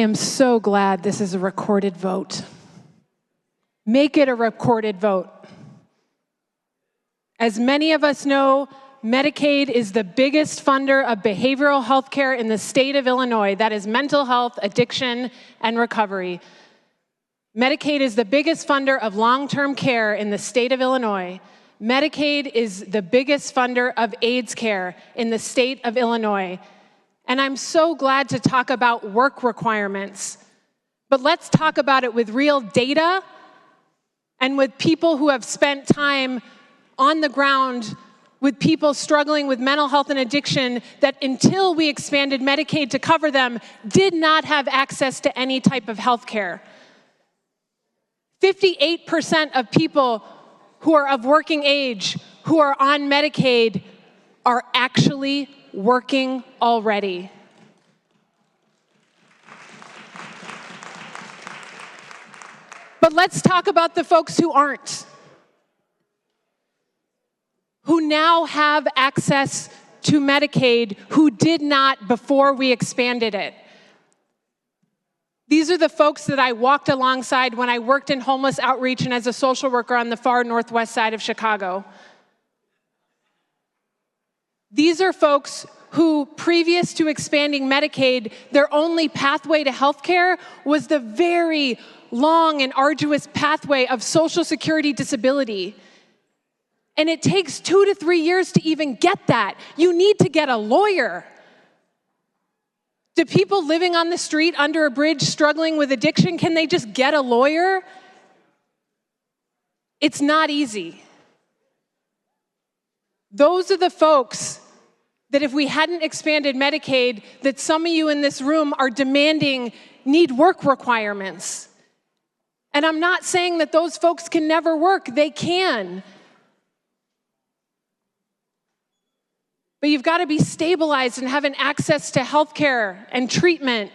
am so glad this is a recorded vote. Make it a recorded vote. As many of us know, Medicaid is the biggest funder of behavioral health care in the state of Illinois. That is mental health, addiction, and recovery. Medicaid is the biggest funder of long-term care in the state of Illinois. Medicaid is the biggest funder of AIDS care in the state of Illinois. And I'm so glad to talk about work requirements. But let's talk about it with real data and with people who have spent time on the ground with people struggling with mental health and addiction that until we expanded Medicaid to cover them, did not have access to any type of health care. 58% of people who are of working age, who are on Medicaid, are actually working already. But let's talk about the folks who aren't, who now have access to Medicaid, who did not before we expanded it. These are the folks that I walked alongside when I worked in homeless outreach and as a social worker on the far northwest side of Chicago. These are folks who, previous to expanding Medicaid, their only pathway to health care was the very long and arduous pathway of Social Security disability. And it takes 2 to 3 years to even get that. You need to get a lawyer. Do people living on the street under a bridge struggling with addiction, can they just get a lawyer? It's not easy. Those are the folks that if we hadn't expanded Medicaid, that some of you in this room are demanding need work requirements. And I'm not saying that those folks can never work. They can. But you've got to be stabilized and having access to health care and treatment.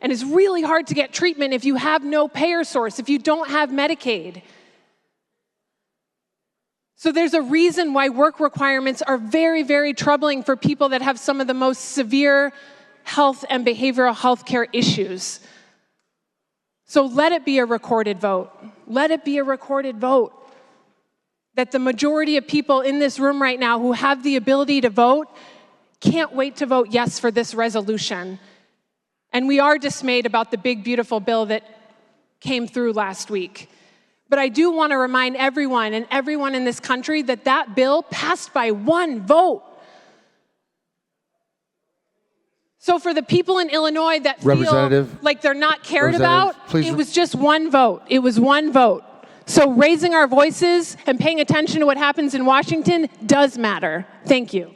And it's really hard to get treatment if you have no payer source, if you don't have Medicaid. So there's a reason why work requirements are very, very troubling for people that have some of the most severe health and behavioral health care issues. So let it be a recorded vote. Let it be a recorded vote. That the majority of people in this room right now who have the ability to vote can't wait to vote yes for this resolution. And we are dismayed about the big, beautiful bill that came through last week. But I do want to remind everyone and everyone in this country that that bill passed by one vote. So for the people in Illinois that feel like they're not cared about, it was just one vote. It was one vote. So raising our voices and paying attention to what happens in Washington does matter. Thank you.